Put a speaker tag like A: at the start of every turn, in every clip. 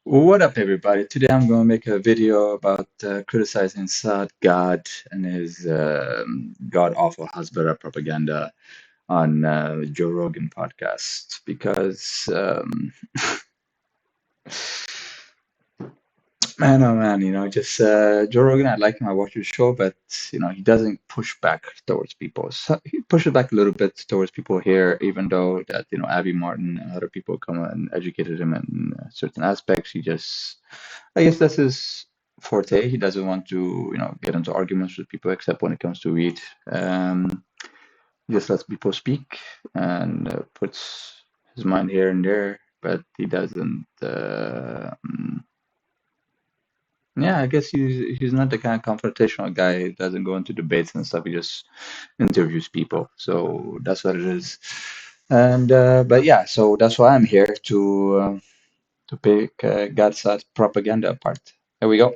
A: What up, everybody? Today I'm going to make a video about criticizing Saad Gaad and his god-awful Hasbara propaganda on Joe Rogan podcast because, man, oh man, just Joe Rogan, I like him, I watch his show, but, he doesn't push back towards people. So he pushes back a little bit towards people here, even though that, Abby Martin and other people come and educated him in certain aspects. I guess that's his forte. He doesn't want to, get into arguments with people except when it comes to weed. He just lets people speak and puts his mind here and there, but he doesn't. Yeah, I guess he's not the kind of confrontational guy. He doesn't go into debates and stuff. He just interviews people. So that's what it is. And but yeah, so that's why I'm here to pick God's propaganda apart. There we go.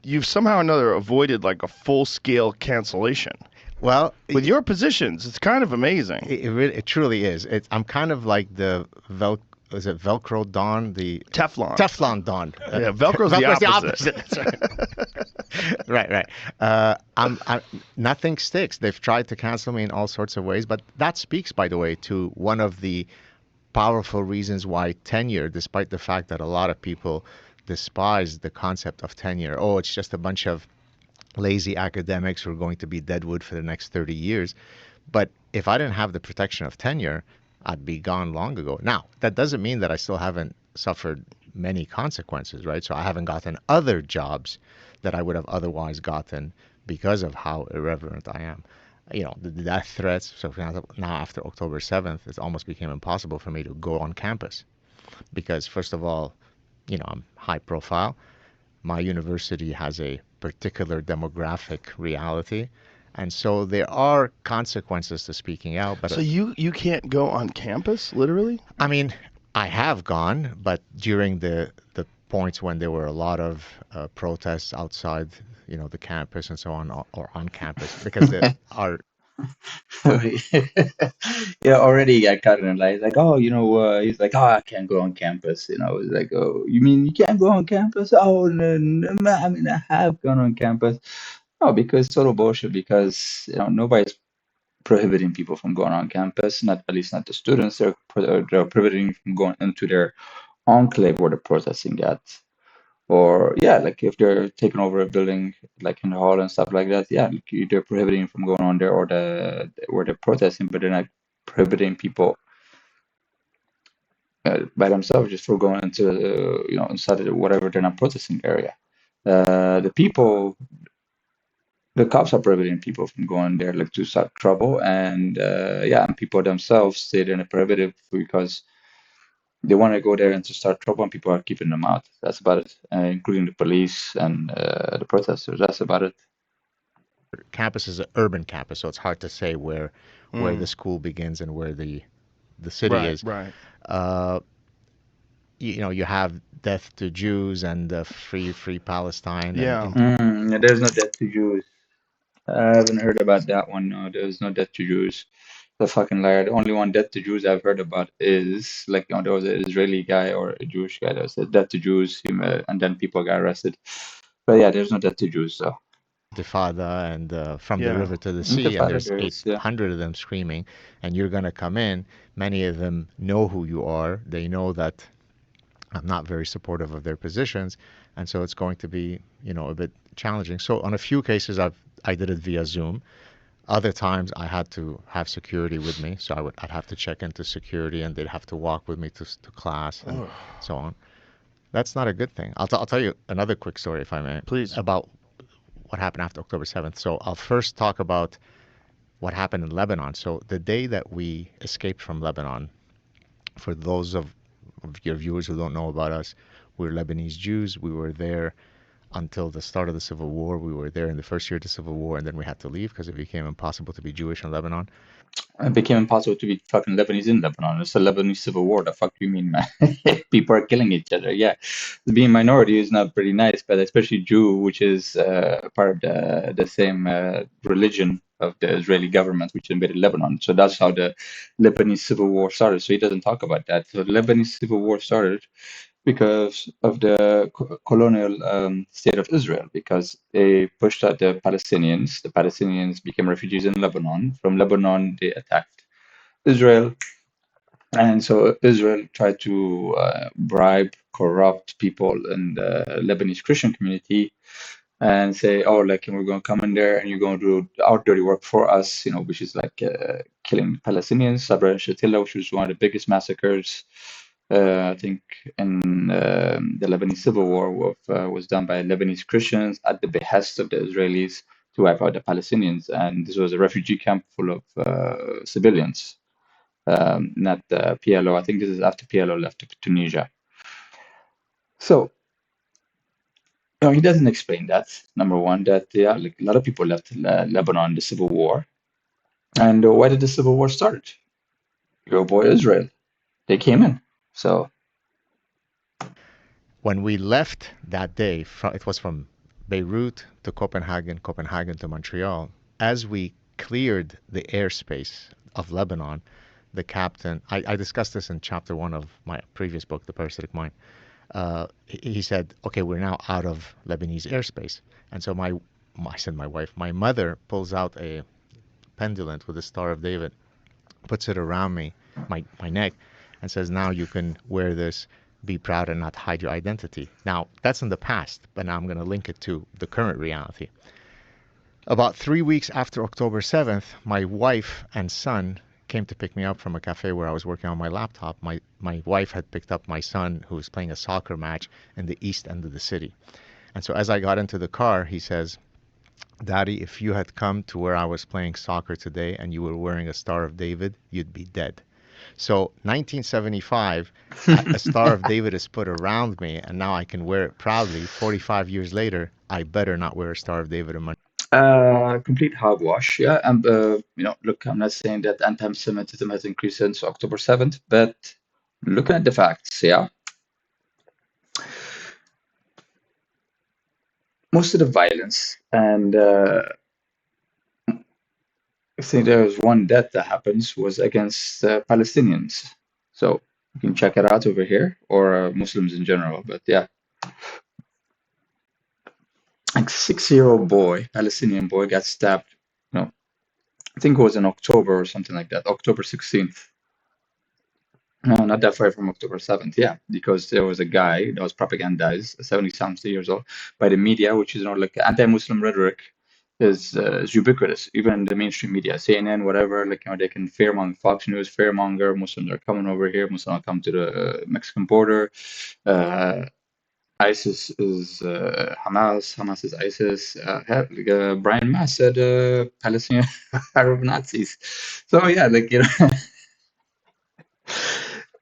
B: You've somehow or another avoided like a full-scale cancellation.
C: Well,
B: With your positions, it's kind of amazing.
C: it truly is. I'm kind of like the is it Velcro Don? The
B: Teflon.
C: Teflon Don.
B: Yeah, Velcro's the opposite.
C: That's right. right. Nothing sticks. They've tried to cancel me in all sorts of ways, but that speaks, by the way, to one of the powerful reasons why tenure, despite the fact that a lot of people despise the concept of tenure. Oh, it's just a bunch of lazy academics who are going to be deadwood for the next 30 years. But if I didn't have the protection of tenure, I'd be gone long ago. Now, that doesn't mean that I still haven't suffered many consequences, right? So I haven't gotten other jobs that I would have otherwise gotten because of how irreverent I am. The death threats. So for example, now after October 7th, it almost became impossible for me to go on campus because, first of all, I'm high profile. My university has a particular demographic reality. And so there are consequences to speaking out. But
B: So you can't go on campus, literally?
C: I mean, I have gone, but during the points when there were a lot of protests outside, the campus and so on, or on campus, because there are.
A: Yeah, already got caught in a lie. He's like, oh, he's like, oh, I can't go on campus. It's like, oh, you mean you can't go on campus? Oh, no, no, I mean, I have gone on campus. No, because it's total bullshit. Because nobody's prohibiting people from going on campus. Not at least not the students. They're prohibiting from going into their enclave where they're protesting at. Or yeah, like if they're taking over a building, like in the hall and stuff like that, yeah, like they're prohibiting from going on there or where they're protesting, but they're not prohibiting people by themselves just for going into inside of whatever they're not protesting area. The people, the cops are prohibiting people from going there like to start trouble, and yeah, and people themselves they're in a prohibitive because they want to go there and to start trouble, and people are keeping them out. That's about it, including the police and the protesters. That's about it.
C: Campus is an urban campus, so it's hard to say where the school begins and where the city is.
B: Right.
C: Uh, you have death to Jews and free Palestine.
B: Yeah.
A: Yeah, there's no death to Jews. I haven't heard about that one. No, there's no death to Jews. The fucking liar. The only one death to Jews I've heard about is like there was an Israeli guy or a Jewish guy that said death to Jews, and then people got arrested. But yeah, there's no death to Jews. So
C: Intifada and from the
B: Yeah.
C: river to the sea, and
A: Intifada
C: there's
A: there is, yeah.
C: 800 of them screaming, and you're going to come in. Many of them know who you are. They know that I'm not very supportive of their positions, and so it's going to be, a bit challenging. So on a few cases, I did it via Zoom. Other times, I had to have security with me, so I'd have to check into security, and they'd have to walk with me to class and so on. That's not a good thing. I'll tell you another quick story, if I may,
B: Please.
C: about what happened after October 7th. So I'll first talk about what happened in Lebanon. So the day that we escaped from Lebanon, for those of your viewers who don't know about us, we're Lebanese Jews. We were there until the start of the Civil War. We were there in the first year of the Civil War, and then we had to leave because it became impossible to be Jewish in Lebanon.
A: It became impossible to be fucking Lebanese in Lebanon. It's a Lebanese civil war. The fuck do you mean, man? People are killing each other. Yeah, being minority is not pretty nice, but especially Jew, which is part of the same religion of the Israeli government, which invaded Lebanon. So that's how the Lebanese civil war started. So he doesn't talk about that. So the Lebanese civil war started because of the colonial state of Israel, because they pushed out the Palestinians. The Palestinians became refugees in Lebanon. From Lebanon, they attacked Israel. And so Israel tried to bribe, corrupt people in the Lebanese Christian community and say, oh, like, we're going to come in there and you're going to do our dirty work for us, which is like killing Palestinians. Sabra and Shatila, which was one of the biggest massacres, I think, in the Lebanese Civil War, was done by Lebanese Christians at the behest of the Israelis to wipe out the Palestinians. And this was a refugee camp full of civilians, not PLO. I think this is after PLO left Tunisia. So, he doesn't explain that. Number one, that like a lot of people left Lebanon in the Civil War. And why did the Civil War start? Your boy Israel. They came in. So,
C: When we left that day, it was from Beirut to Copenhagen, Copenhagen to Montreal. As we cleared the airspace of Lebanon, the captain, I discussed this in chapter 1 of my previous book, The Parasitic Mind. He said, okay, we're now out of Lebanese airspace. And so I said my wife, my mother pulls out a pendulum with the Star of David, puts it around me, my neck, and says, now you can wear this, be proud and not hide your identity. Now, that's in the past, but now I'm going to link it to the current reality. About 3 weeks after October 7th, my wife and son came to pick me up from a cafe where I was working on my laptop. My wife had picked up my son, who was playing a soccer match in the east end of the city. And so as I got into the car, he says, Daddy, if you had come to where I was playing soccer today and you were wearing a Star of David, you'd be dead. So 1975, a Star of David is put around me, and now I can wear it proudly. 45 years later, I better not wear a Star of David in my...
A: complete hogwash. Yeah. And, look, I'm not saying that anti-Semitism has increased since October 7th, but looking at the facts, yeah. Most of the violence, and I think there was one death that happens, was against Palestinians. So you can check it out over here, or Muslims in general. But yeah, like 6-year-old boy, Palestinian boy, got stabbed. I think it was in October or something like that, October 16th. No, not that far from October 7th. Yeah, because there was a guy that was propagandized, 70-something years old, by the media, which is like anti-Muslim rhetoric is ubiquitous, even in the mainstream media, CNN, whatever. Like, they can fearmonger, Fox News, fearmonger. Muslims are coming over here. Muslims are coming to the Mexican border. ISIS is Hamas. Hamas is ISIS. Brian Mass said Palestinian Arab Nazis. So yeah, like, yeah,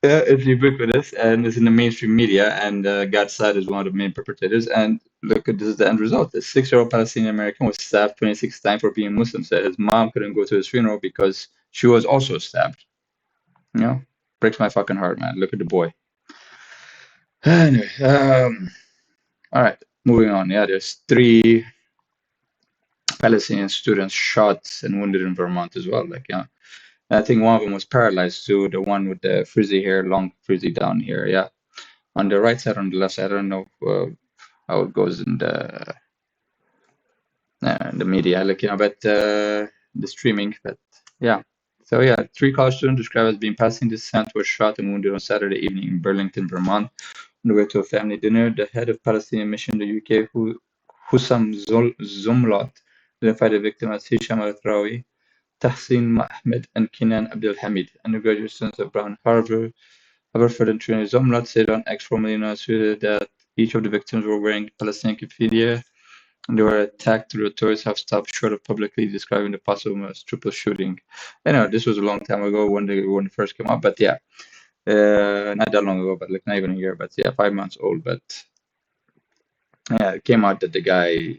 A: it's ubiquitous and it's in the mainstream media, and Gaad Saad is one of the main perpetrators. And look, this is the end result. A 6-year-old Palestinian American was stabbed 26 times for being Muslim. Said his mom couldn't go to his funeral because she was also stabbed. Breaks my fucking heart, man. Look at the boy. Anyway, all right, moving on. Yeah, there's 3 Palestinian students shot and wounded in Vermont as well. Like, I think one of them was paralyzed too. The one with the frizzy hair, long frizzy down here. Yeah. On the right side, on the left side, I don't know how it goes in the media, like, but the streaming. But yeah, so yeah, 3 college students described as being passing descent were shot and wounded on Saturday evening in Burlington, Vermont, on the way to a family dinner. The head of Palestinian mission in the UK, Hussam Zumlot, identified the victim as Hisham al-Trawi, Tahsin Ahmed, and Kinan Abdel Hamid, undergraduate students at Brown Harvard. Haberford and Trinity Zomlot said on X formerly known as Twitter that each of the victims were wearing Palestinian keffiyeh and they were attacked. The authorities have stopped short of publicly describing the possible triple shooting. I know this was a long time ago when it first came up, but yeah, not that long ago, but like not even a year, but yeah, 5 months old. But Yeah, it came out that the guy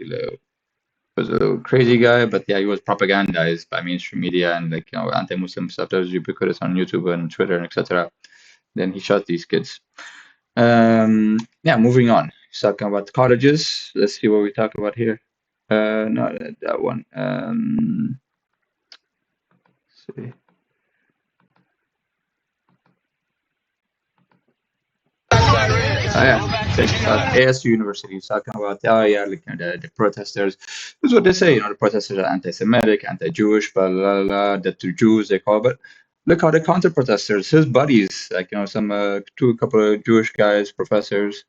A: was a little crazy guy, but yeah, he was propagandized by mainstream media and like anti-Muslim stuff that was ubiquitous on YouTube and Twitter and etc. Then he shot these kids. Yeah, moving on. He's talking about colleges. Let's see what we talk about here. No, that one. Let's see. Oh, yeah, check this out. ASU University is talking about, oh yeah, like the protesters. This is what they say, the protesters are anti-Semitic, anti-Jewish, blah, blah, blah, that to Jews they call, but look how the counter-protesters, his buddies, like, some, a couple of Jewish guys, professors,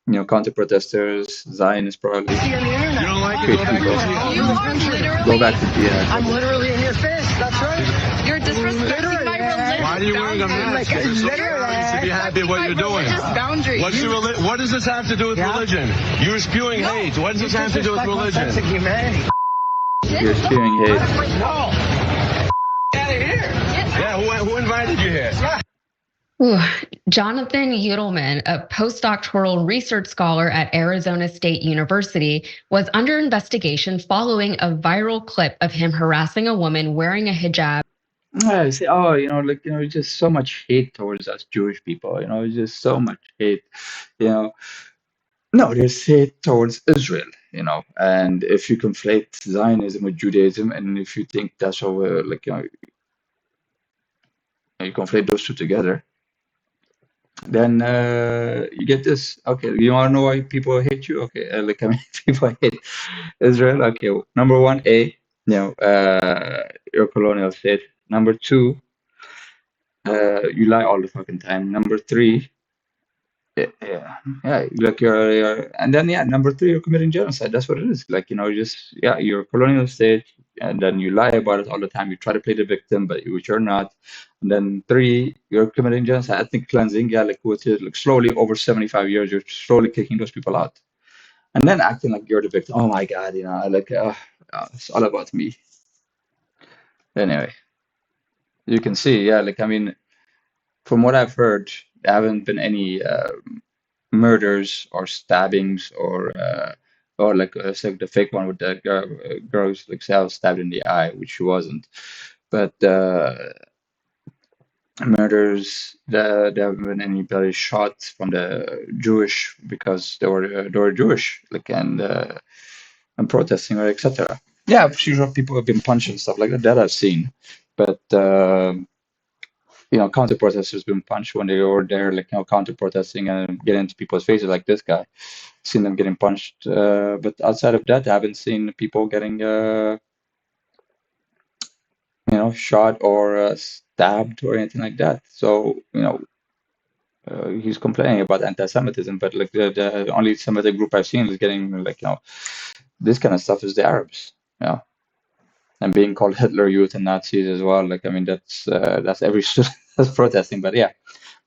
A: counter-protesters, Zionists probably,
D: You don't like it?
A: great people.
D: You are literally.
A: Go back to the,
D: I'm literally in your face. That's right.
E: You're disrespecting my religious
D: Why are you wearing a mask?
E: boundaries.
D: You're supposed to be happy what you're doing.
E: Religious boundaries.
D: What does this have to do with religion? You're spewing hate. What does this have to do with religion?
A: you're spewing hate.
D: No. Out of here. Yeah, who invited you here?
F: Ooh, Jonathan Udelman, a postdoctoral research scholar at Arizona State University, was under investigation following a viral clip of him harassing a woman wearing a hijab.
A: I say, just so much hate towards us Jewish people, just so much hate, you know. No, there's hate towards Israel, and if you conflate Zionism with Judaism, and if you think that's how, you conflate those two together, then you get this. Okay, you want to know why people hate you? Okay, people hate Israel. Okay, number one, you're a colonial state. Number two, you lie all the fucking time. Number three, like and then number three, you're committing genocide. That's what it is. You're a colonial state, and then you lie about it all the time. You try to play the victim, which you're not. And then three, you're committing genocide, ethnic cleansing. Yeah, which is slowly over 75 years, you're slowly kicking those people out, and then acting like you're the victim. Oh my God, it's all about me. Anyway, you can see, from what I've heard, there haven't been any murders or stabbings or it's like the fake one with the girl who's stabbed in the eye, which she wasn't. But murders, there haven't been anybody shot from the Jewish because they were Jewish, and protesting or etc. Yeah, I'm sure people have been punched and stuff like that. That I've seen, but. Counter protesters been punched when they were there, counter protesting and getting into people's faces like this guy. Seen them getting punched, but outside of that, I haven't seen people getting, shot or stabbed or anything like that. So, he's complaining about anti-Semitism, but the only Semitic group I've seen is getting this kind of stuff is the Arabs, and being called Hitler Youth and Nazis as well. That's every student that's protesting. But yeah,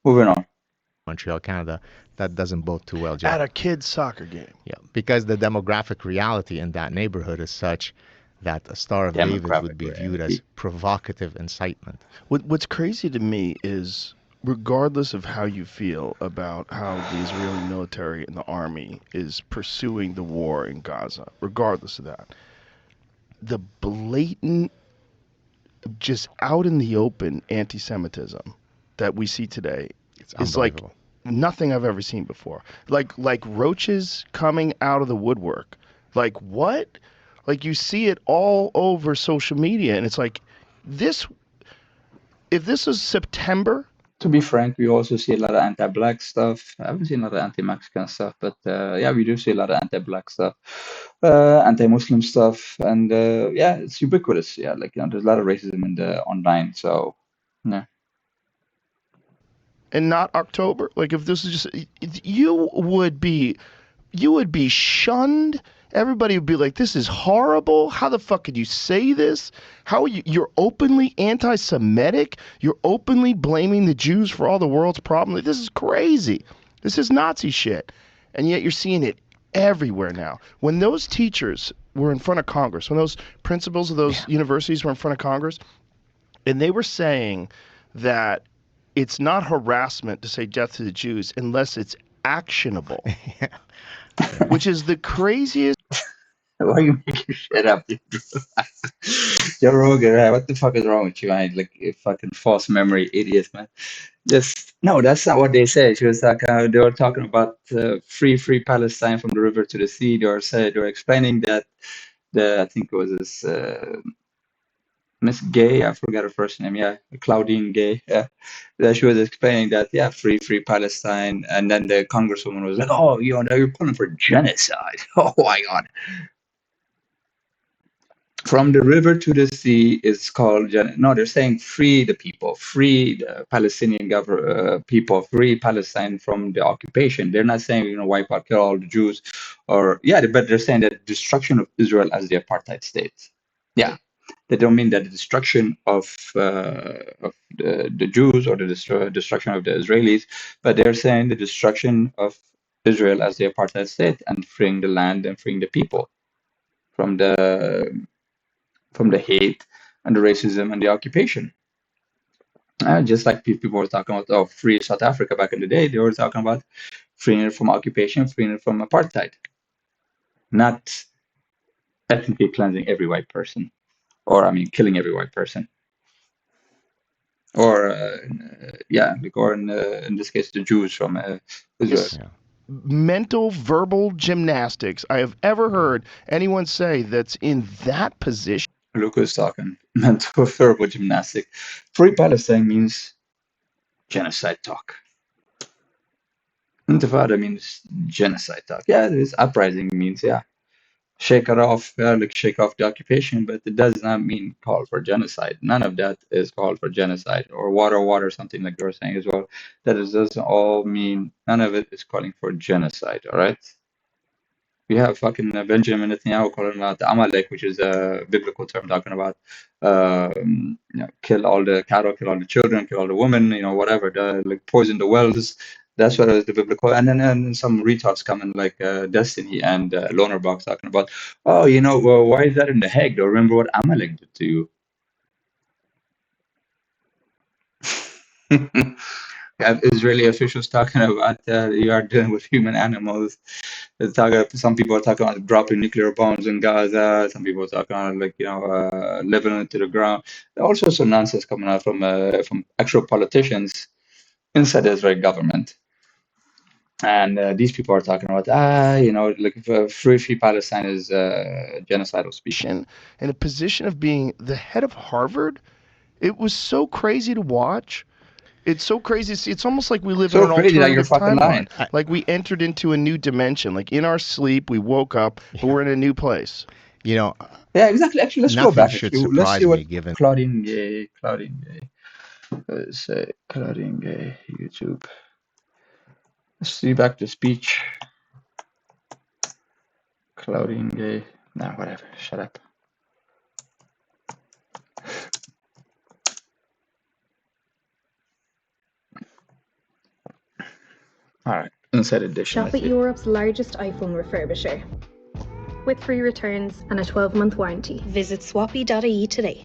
A: moving on.
C: Montreal, Canada, that doesn't bode too well, Jack.
B: At a kid's soccer game.
C: Yeah, because the demographic reality in that neighborhood is such that a Star of David would be viewed as provocative incitement.
B: What's crazy to me is, regardless of how you feel about how the Israeli military and the army is pursuing the war in Gaza, regardless of that, the blatant, just out in the open anti-Semitism that we see today is like nothing I've ever seen before. Like roaches coming out of the woodwork. Like what? Like you see it all over social media, and it's like this. If this was September.
A: To be frank, we also see a lot of anti-black stuff. I haven't seen a lot of anti-Mexican stuff, but we do see a lot of anti-black stuff, anti-Muslim stuff, and it's ubiquitous. Yeah, there's a lot of racism in the online. So, yeah.
B: And not October. Like if this is just, you would be shunned. Everybody would be like, this is horrible. How the fuck could you say this? How are you? You're openly anti-Semitic. You're openly blaming the Jews for all the world's problems. This is crazy. This is Nazi shit. And yet you're seeing it everywhere now. When those teachers were in front of Congress, when those principals of those universities were in front of Congress, and they were saying that it's not harassment to say death to the Jews unless it's actionable, which is the craziest.
A: Why are you making shit up? Joe Rogan, right? What the fuck is wrong with you, man? Like a fucking false memory idiot, man. Just no, that's not what they said. She was like, they were talking about free Palestine from the river to the sea. They were explaining that I think it was this Miss Gay, I forgot her first name, yeah, Claudine Gay, yeah. That she was explaining that, yeah, free Palestine, and then the congresswoman was like, oh, you're pulling for genocide. Oh my God. From the river to the sea is called no, they're saying free the people, free the Palestinian people, free Palestine from the occupation. They're not saying, wipe out, kill all the Jews, or yeah, but they're saying that destruction of Israel as the apartheid state. Yeah, they don't mean that the destruction of the Jews or the destruction of the Israelis, but they're saying the destruction of Israel as the apartheid state and freeing the land and freeing the people from the hate and the racism and the occupation. Just like people were talking about, oh, free South Africa back in the day, they were talking about freeing it from occupation, freeing it from apartheid, not ethnically cleansing every white person, or I mean, killing every white person, or or in this case, the Jews from Israel.
C: Yeah.
B: Mental verbal gymnastics I have ever heard anyone say that's in that position.
A: Lucas talking mental verbal gymnastic. Free Palestine means genocide talk. Intifada means genocide talk. Yeah, this uprising means, yeah, shake it off, like shake off the occupation, but it does not mean call for genocide. None of that is called for genocide, or water, something like you were saying as well. That doesn't all mean, none of it is calling for genocide, all right? We have fucking Benjamin Netanyahu calling out the Amalek, which is a biblical term talking about, kill all the cattle, kill all the children, kill all the women, whatever, like poison the wells. That's what is the biblical. And then some retards coming like Destiny and Loner Box talking about, oh, well, why is that in the Hague? Don't remember what Amalek did to you. We have Israeli officials talking about you are dealing with human animals. Some people are talking about dropping nuclear bombs in Gaza. Some people are talking about leveling it to the ground. All sorts of nonsense coming out from actual politicians inside the Israeli government. And these people are talking about free Palestine is genocidal speech.
B: In a position of being the head of Harvard, it was so crazy to watch. It's so crazy to see. It's almost like we live in an
A: crazy that you're
B: alternative
A: fucking lying.
B: timeline. Like we entered into a new dimension. Like in our sleep, we woke up, but we're in a new place.
A: Yeah, exactly. Actually, let's go
C: nothing
A: back.
C: should
A: Let's
C: surprise
A: see what
C: me given
A: Claudine Gay. Let's say Claudine Gay YouTube. Let's see back to speech. Claudine Gay. Nah, whatever. Shut up. All right. Inside edition.
G: Shop at Europe's largest iPhone refurbisher with free returns and a 12-month warranty. Visit swappy.ie today.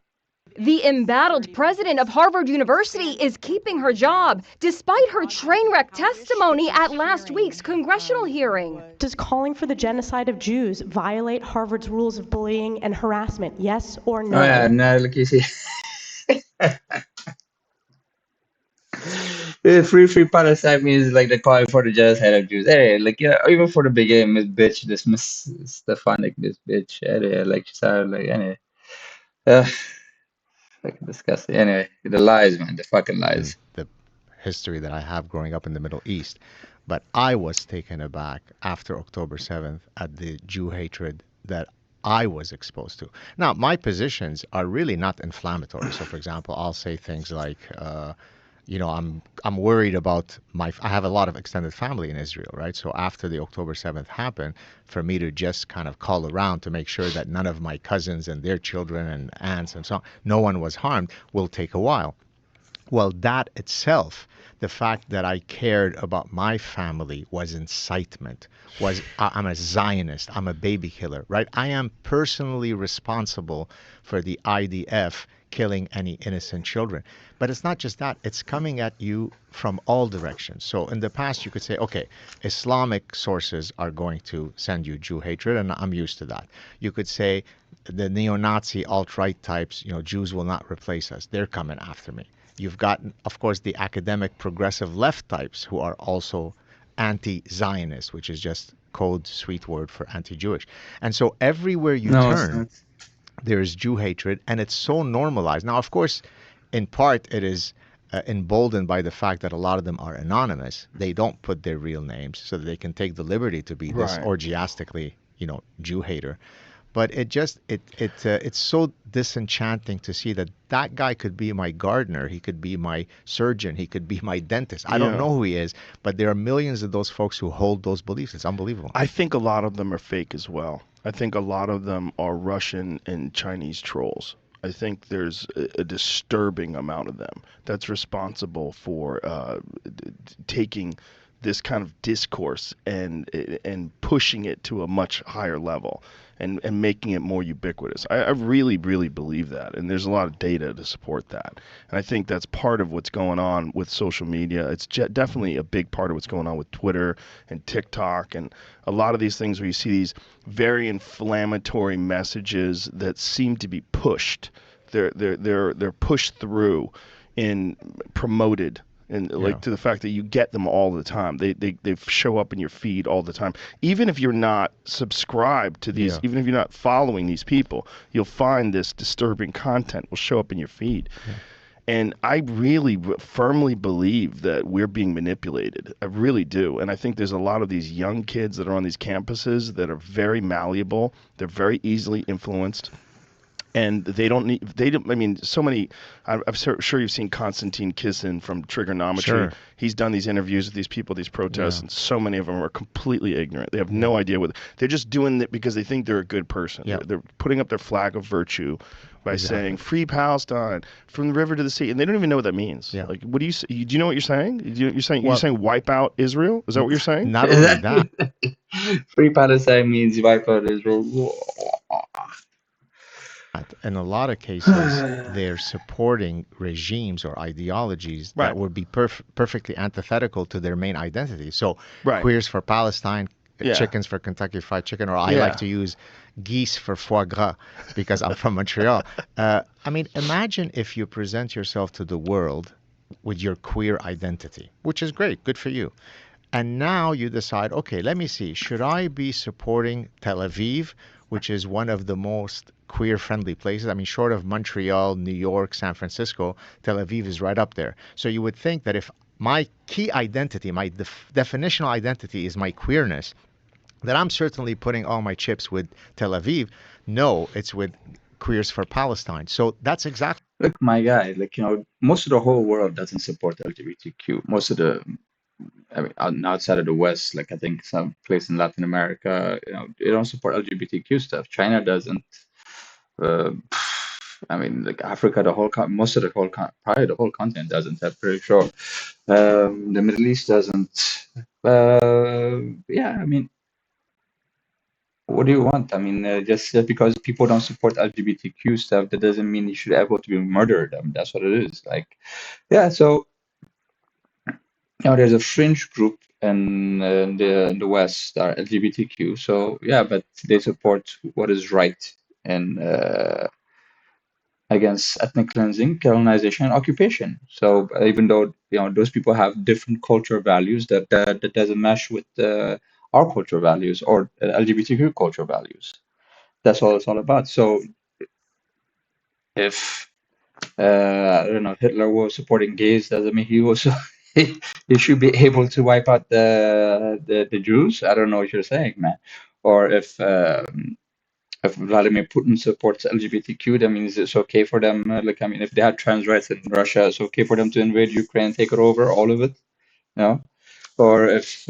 H: The embattled president of Harvard University is keeping her job despite her train wreck testimony at last week's congressional hearing.
I: Does calling for the genocide of Jews violate Harvard's rules of bullying and harassment? Yes or no?
A: Oh, yeah, no, look, you see. Free Palestine means like the calling for the genocide of Jews. Anyway, even for the big aim, bitch, this Miss Stefanik, this bitch. Anyway, anyway. Fucking disgusting. Anyway, the lies, man, the fucking lies.
C: the history that I have growing up in the Middle East. But I was taken aback after October 7th at the Jew hatred that I was exposed to. Now, my positions are really not inflammatory. So, for example, I'll say things like, I'm worried about I have a lot of extended family in Israel, right? So after the October 7th happened, for me to just kind of call around to make sure that none of my cousins and their children and aunts and so on, no one was harmed, will take a while. Well, that itself, the fact that I cared about my family was incitement. I'm a Zionist. I'm a baby killer, right? I am personally responsible for the IDF killing any innocent children. But it's not just that, it's coming at you from all directions. So in the past, you could say, okay, Islamic sources are going to send you Jew hatred, and I'm used to that. You could say the neo-Nazi alt-right types, Jews will not replace us. They're coming after me. You've got, of course, the academic progressive left types who are also anti-Zionist, which is just code sweet word for anti-Jewish. And so everywhere you
A: No, it's
C: turn,
A: not.
C: there is Jew hatred, and it's so normalized. Now, of course, in part, it is emboldened by the fact that a lot of them are anonymous. They don't put their real names so that they can take the liberty to be this
B: Right.
C: orgiastically, Jew hater. But it's so disenchanting to see that that guy could be my gardener, he could be my surgeon, he could be my dentist. I don't
B: Yeah.
C: know who he is, but there are millions of those folks who hold those beliefs. It's unbelievable.
B: I think a lot of them are fake as well. I think a lot of them are Russian and Chinese trolls. I think there's a disturbing amount of them that's responsible for taking this kind of discourse and pushing it to a much higher level and making it more ubiquitous. I really, really believe that, and there's a lot of data to support that. And I think that's part of what's going on with social media. It's definitely a big part of what's going on with Twitter and TikTok and a lot of these things where you see these very inflammatory messages that seem to be pushed. They're pushed through and promoted, and like to the fact that you get them all the time. They show up in your feed all the time. Even if you're not subscribed to these, even if you're not following these people, you'll find this disturbing content will show up in your feed. And I really firmly believe that we're being manipulated. I really do. And I think there's a lot of these young kids that are on these campuses that are very malleable. They're very easily influenced. And I mean, so many, I'm sure you've seen Konstantin Kisin from Trigonometry.
C: Sure.
B: He's done these interviews with these people, these protests, and so many of them are completely ignorant. They have no idea they're just doing it because they think they're a good person.
C: Yeah.
B: They're putting up their flag of virtue by saying free Palestine from the river to the sea, and they don't even know what that means.
C: Yeah.
B: Like, what do you know what you're saying? You're saying wipe out Israel? Is that what you're saying?
C: Not only that,
A: Free Palestine means wipe out Israel.
C: in a lot of cases, they're supporting regimes or ideologies that would be perfectly antithetical to their main identity. So, queers for Palestine, chickens for Kentucky Fried Chicken, or I like to use geese for foie gras because I'm from Montreal. I mean, imagine if you present yourself to the world with your queer identity, which is great, good for you. And now you decide, okay, let me see, should I be supporting Tel Aviv, which is one of the most queer-friendly places? I mean, short of Montreal, New York, San Francisco, Tel Aviv is right up there. So you would think that if my key identity, my definitional identity is my queerness, that I'm certainly putting all my chips with Tel Aviv. No, it's with Queers for Palestine. So that's exactly...
A: Look, my guy, most of the whole world doesn't support LGBTQ. Most of outside of the West, I think some place in Latin America, they don't support LGBTQ stuff. China doesn't. Africa, most of the whole, probably the whole continent doesn't. I'm pretty sure. The Middle East doesn't. What do you want? I mean, just because people don't support LGBTQ stuff, that doesn't mean you should be able to be murdered. I mean, that's what it is. So there's a fringe group in the West that are LGBTQ. So but they support what is right and against ethnic cleansing, colonization, and occupation. So even though those people have different cultural values, that doesn't mesh with our cultural values or LGBTQ cultural values. That's all it's all about. So if I don't know, Hitler was supporting gays, doesn't mean he was he should be able to wipe out the Jews. I don't know what you're saying, man. Or if Vladimir Putin supports LGBTQ, that means it's okay for them. If they had trans rights in Russia, it's okay for them to invade Ukraine, take it over, all of it. Or if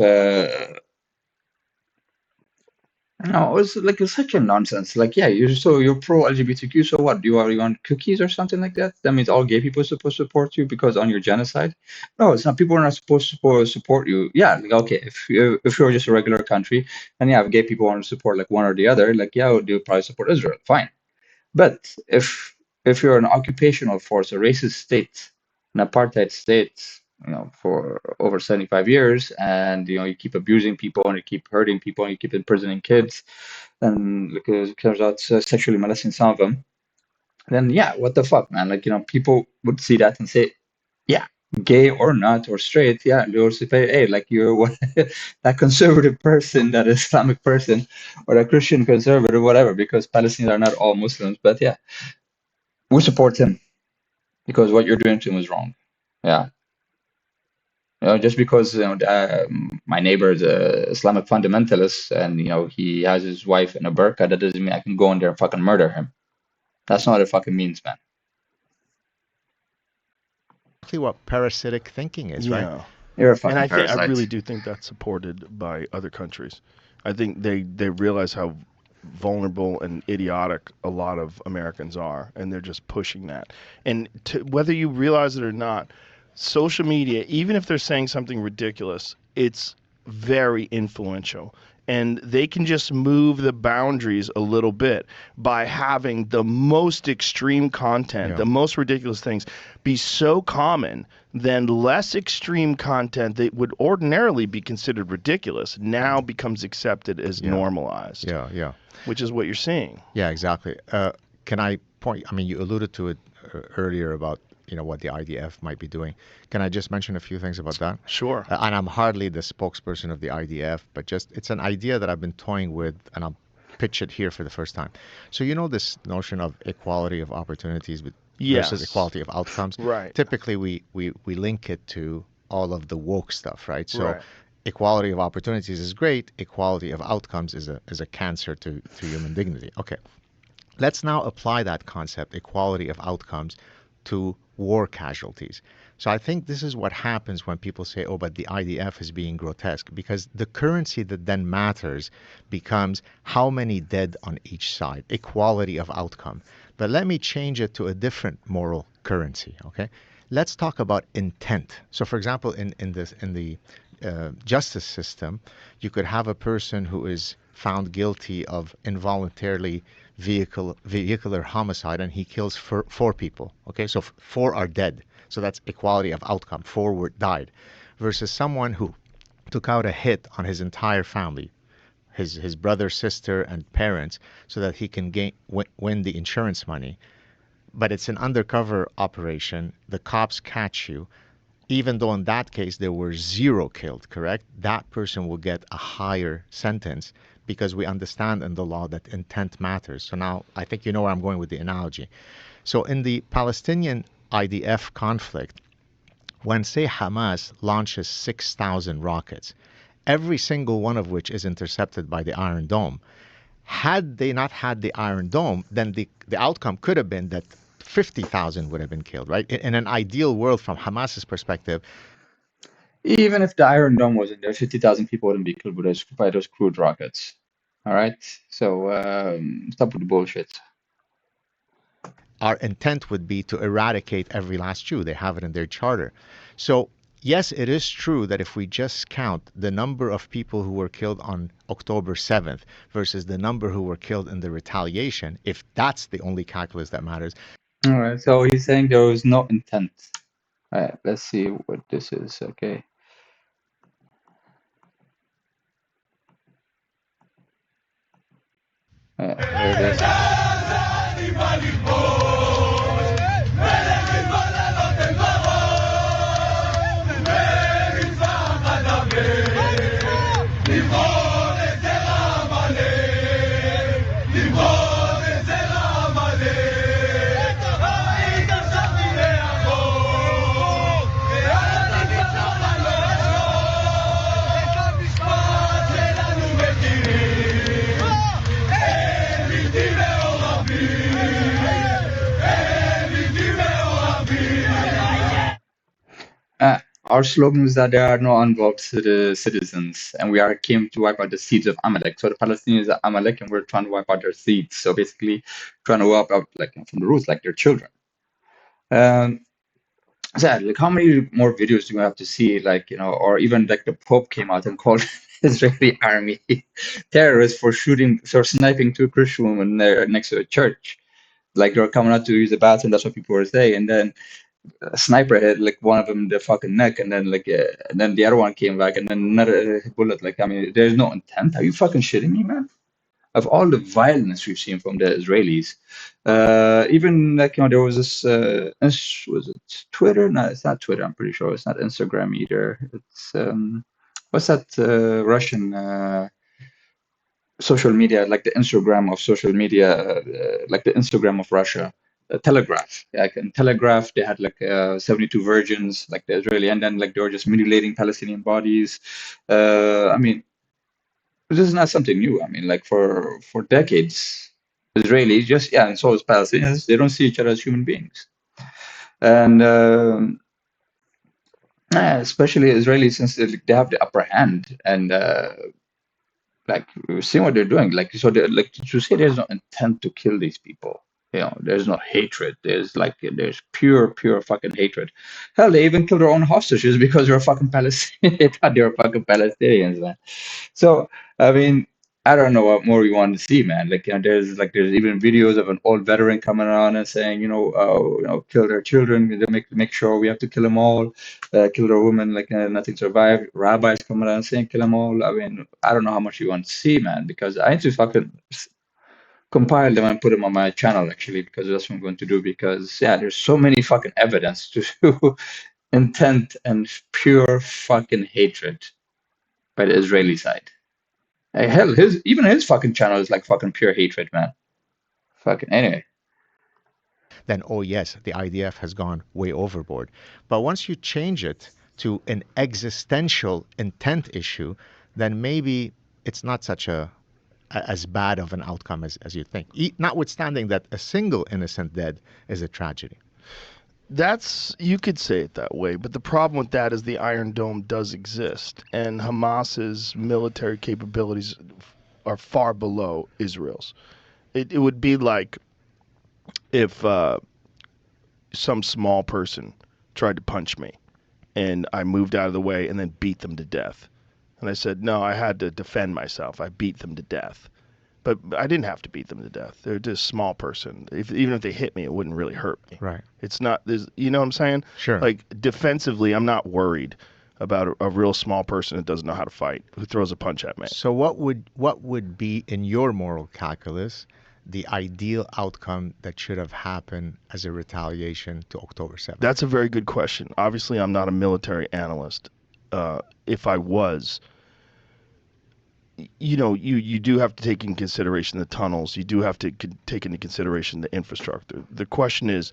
A: it's such a nonsense. You're pro LGBTQ, so what? You want cookies or something like that? That means all gay people are supposed to support you because on your genocide? No, it's not. People are not supposed to support you. Okay. If you're just a regular country, and if gay people want to support one or the other, they'll probably support Israel. Fine. But if if you're an occupational force, a racist state, an apartheid state, for over 75 years, and you keep abusing people and you keep hurting people and you keep imprisoning kids, and because it turns out sexually molesting some of them, then yeah, what the fuck, man? People would see that and say, yeah, gay or not or straight, yeah, they also say, hey, you're what that conservative person, that Islamic person, or that Christian conservative, whatever, because Palestinians are not all Muslims, but yeah, we support him because what you're doing to him is wrong. Yeah. Just because my neighbor is a Islamic fundamentalist and he has his wife in a burqa, that doesn't mean I can go in there and fucking murder him. That's not what it fucking means, man.
C: Exactly what parasitic thinking is, right?
B: Yeah.
A: You're a fucking
B: And I
A: parasite.
B: really do think that's supported by other countries. I think they realize how vulnerable and idiotic a lot of Americans are, and they're just pushing that. And whether you realize it or not, social media, even if they're saying something ridiculous, it's very influential. And they can just move the boundaries a little bit by having the most extreme content, the most ridiculous things be so common, then less extreme content that would ordinarily be considered ridiculous now becomes accepted as normalized.
C: Yeah.
B: Which is what you're seeing.
C: Yeah, exactly. Can I point? I mean, you alluded to it earlier about what the IDF might be doing. Can I just mention a few things about that?
B: Sure.
C: And I'm hardly the spokesperson of the IDF, but it's an idea that I've been toying with, and I'll pitch it here for the first time. So this notion of equality of opportunities versus equality of outcomes.
B: Right.
C: Typically, we link it to all of the woke stuff, right? So equality of opportunities is great. Equality of outcomes is a cancer to human dignity. Okay. Let's now apply that concept, equality of outcomes, to war casualties. So I think this is what happens when people say, oh, but the IDF is being grotesque, because the currency that then matters becomes how many dead on each side, equality of outcome. But let me change it to a different moral currency, okay? Let's talk about intent. So for example, in the justice system, you could have a person who is found guilty of involuntarily vehicular homicide, and he kills four people. Okay, so four are dead. So that's equality of outcome. Four died, versus someone who took out a hit on his entire family, his brother, sister, and parents, so that he can win the insurance money. But it's an undercover operation. The cops catch you. Even though in that case there were 0 killed, correct? That person will get a higher sentence because we understand in the law that intent matters. So now I think you know where I'm going with the analogy. So in the Palestinian IDF conflict, when, say, Hamas launches 6,000 rockets, every single one of which is intercepted by the Iron Dome, had they not had the Iron Dome, then the outcome could have been that 50,000 would have been killed, right? In an ideal world, from Hamas's perspective.
A: Even if the Iron Dome wasn't there, 50,000 people wouldn't be killed by those crude rockets. All right? So stop with the bullshit.
C: Our intent would be to eradicate every last Jew. They have it in their charter. So yes, it is true that if we just count the number of people who were killed on October 7th versus the number who were killed in the retaliation, if that's the only calculus that matters.
A: All right, so he's saying there was no intent. All right, let's see what this is, okay. There it is. Our slogan is that there are no unloved citizens, and we came to wipe out the seeds of Amalek. So the Palestinians are Amalek, and we're trying to wipe out their seeds. So basically, trying to wipe out from the roots, like their children. Sad, how many more videos do you have to see, or even the Pope came out and called Israeli army terrorists for sniping 2 Christian women there next to a church. Like they were coming out to use the bathroom. That's what people were saying. And then a sniper hit like one of them in the fucking neck, and then and then the other one came back, and then another bullet. Like I mean, there's no intent. Are you fucking shitting me, man? Of all the violence we've seen from the Israelis, even like there was this was it Twitter? No, it's not Twitter. I'm pretty sure it's not Instagram either. It's what's that Russian social media, like the Instagram of social media, like the Instagram of Russia. Telegraph, like in Telegraph, they had like 72 virgins, like the Israeli, and then like they were just mutilating Palestinian bodies. I mean, this is not something new. I mean, like for decades, Israelis just and so is Palestinians. They don't see each other as human beings, and especially Israelis since they have the upper hand, and like we're seeing what they're doing. Like so, like to say there's no intent to kill these people. There's no hatred. There's pure fucking hatred. Hell, they even killed their own hostages because they're fucking Palestinians. They thought they were fucking Palestinians, man. So I mean, I don't know what more we want to see, man. Like there's even videos of an old veteran coming around and saying, kill their children. They make sure we have to kill them all. Kill their women, like nothing survived. Rabbis coming around saying kill them all. I mean, I don't know how much you want to see, man, because I need to fucking compile them and put them on my channel actually, because that's what I'm going to do. Because yeah, there's so many fucking evidence to intent and pure fucking hatred by the Israeli side. Hey, hell, his fucking channel is like fucking pure hatred, man. Fucking anyway.
C: Then, oh yes, the IDF has gone way overboard. But once you change it to an existential intent issue, then maybe it's not such as bad of an outcome as you think. Notwithstanding that a single innocent dead is a tragedy.
B: You could say it that way, but the problem with that is the Iron Dome does exist, and Hamas's military capabilities are far below Israel's. It would be like if some small person tried to punch me, and I moved out of the way and then beat them to death. And I said, no, I had to defend myself. I beat them to death. But I didn't have to beat them to death. They're just a small person. Even if they hit me, it wouldn't really hurt me.
C: Right.
B: It's not, you know what I'm saying?
C: Sure.
B: Like, defensively, I'm not worried about a real small person that doesn't know how to fight, who throws a punch at me.
C: So what would be, in your moral calculus, the ideal outcome that should have happened as a retaliation to October 7th?
B: That's a very good question. Obviously, I'm not a military analyst. If I was, you do have to take into consideration the tunnels. You do have to take into consideration the infrastructure. The question is,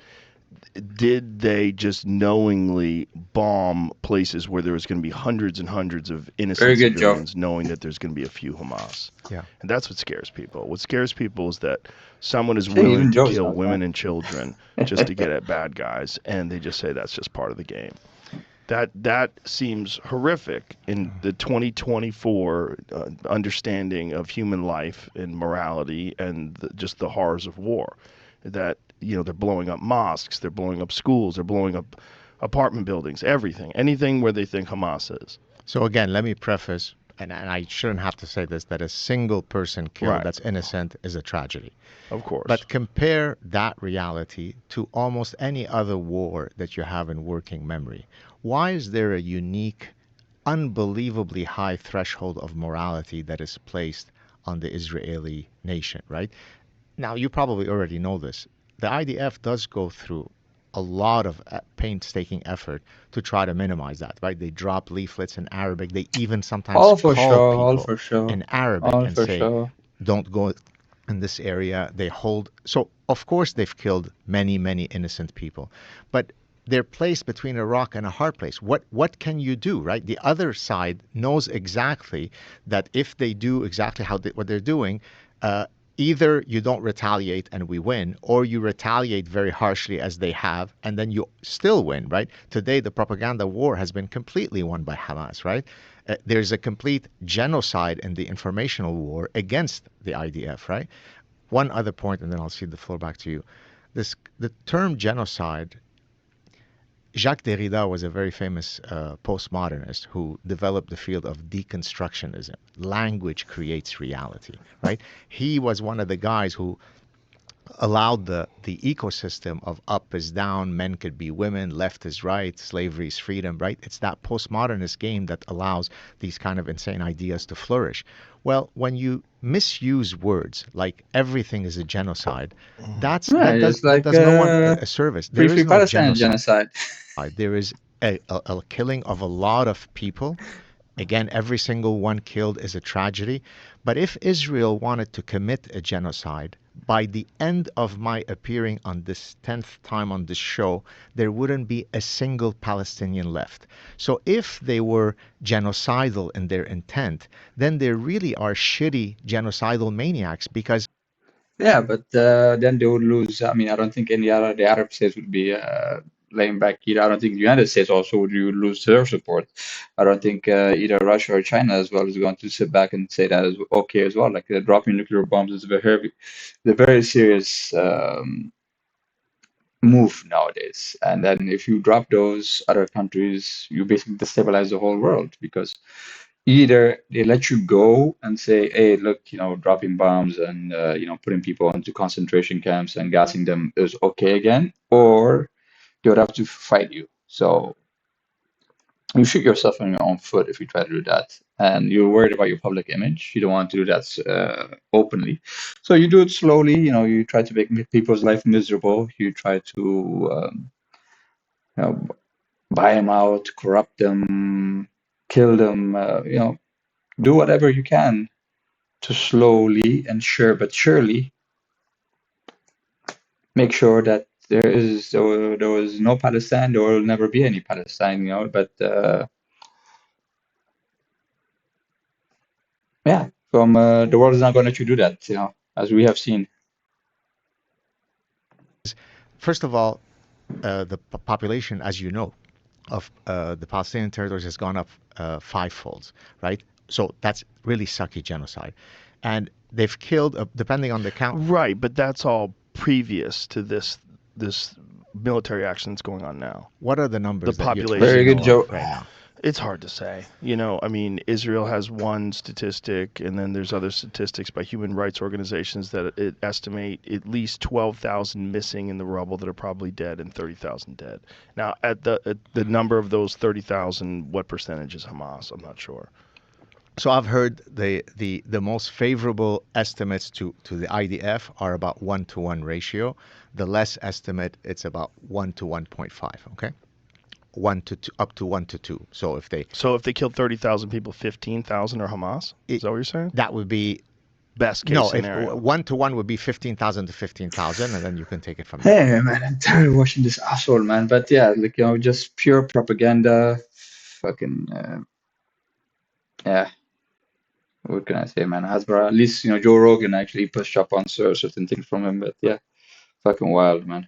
B: did they just knowingly bomb places where there was going to be hundreds and hundreds of innocent civilians, knowing that there's going to be a few Hamas?
C: Yeah.
B: And that's what scares people. What scares people is that someone is willing to kill women and children just to get at bad guys, and they just say that's just part of the game. That seems horrific in the 2024 understanding of human life and morality and just the horrors of war. That they're blowing up mosques, they're blowing up schools, they're blowing up apartment buildings, anything where they think Hamas is.
C: So again, let me preface, and I shouldn't have to say this, that a single person killed that's innocent is a tragedy.
B: Of course.
C: But compare that reality to almost any other war that you have in working memory. Why is there a unique, unbelievably high threshold of morality that is placed on the Israeli nation, right? Now, you probably already know this. The IDF does go through a lot of painstaking effort to try to minimize that, right? They drop leaflets in Arabic. They even sometimes call people in Arabic and say, don't go in this area. They hold. So, of course, they've killed many, many innocent people. But they're placed between a rock and a hard place. What can you do, right? The other side knows exactly that if they do exactly what they're doing, either you don't retaliate and we win, or you retaliate very harshly as they have, and then you still win, right? Today, the propaganda war has been completely won by Hamas, right? There's a complete genocide in the informational war against the IDF, right? One other point, and then I'll cede the floor back to you. The term genocide, Jacques Derrida was a very famous postmodernist who developed the field of deconstructionism. Language creates reality, right? He was one of the guys who allowed the ecosystem of up is down, men could be women, left is right, slavery is freedom, right? It's that postmodernist game that allows these kind of insane ideas to flourish. Well, when you misuse words like everything is a genocide,
A: Right, it's
C: that
A: like
C: does no one a service. There
A: Free
C: is no
A: Palestine
C: genocide.
A: genocide.
C: There is a killing of a lot of people. Again, every single one killed is a tragedy. But if Israel wanted to commit a genocide, by the end of my appearing on this 10th time on this show, there wouldn't be a single Palestinian left. So if they were genocidal in their intent, then they really are shitty genocidal maniacs because
A: Yeah, but then they would lose. I mean, I don't think the Arab states would be laying back either. I don't think the United States also would lose their support. I don't think either Russia or China as well is going to sit back and say that is okay as well. Like dropping nuclear bombs is a very serious move nowadays. And then if you drop those, other countries, you basically destabilize the whole world because either they let you go and say, hey, look, dropping bombs and, putting people into concentration camps and gassing them is okay again, or they would have to fight you. So you shoot yourself in your own foot if you try to do that. And you're worried about your public image. You don't want to do that openly. So you do it slowly. You try to make people's life miserable. You try to buy them out, corrupt them, kill them, do whatever you can to slowly and but surely make sure that there was no Palestine, there will never be any Palestine, but yeah, from the world is not going to let you do that, as we have seen.
C: first of all, the population, as you know, of the Palestinian territories has gone up fivefold, right? So that's really sucky genocide. And they've killed, depending on the count.
B: Right, but that's all previous to this military action that's going on now.
C: What are the numbers?
B: The
C: that you
B: population.
A: Very good,
C: know
A: Joe.
C: of right now?
B: It's hard to say. I mean, Israel has one statistic, and then there's other statistics by human rights organizations that it estimate at least 12,000 missing in the rubble that are probably dead and 30,000 dead. Now, at the number of those 30,000, what percentage is Hamas? I'm not sure.
C: So I've heard the most favorable estimates to the IDF are about 1-to-1 ratio. The less estimate, it's about 1 to 1.5. Okay. 1 to 2, up to 1 to 2. So if they
B: killed 30,000 people, 15,000 are Hamas? Is that what you're saying?
C: That would be
B: best case scenario.
C: If 1 to 1 would be 15,000 to 15,000, and then you can take it from there.
A: Hey man, I'm tired of watching this asshole, man. But yeah, just pure propaganda. Fucking yeah. What can I say, man? Hasbara. At least Joe Rogan actually pushed up on certain things from him. But yeah, fucking wild, man.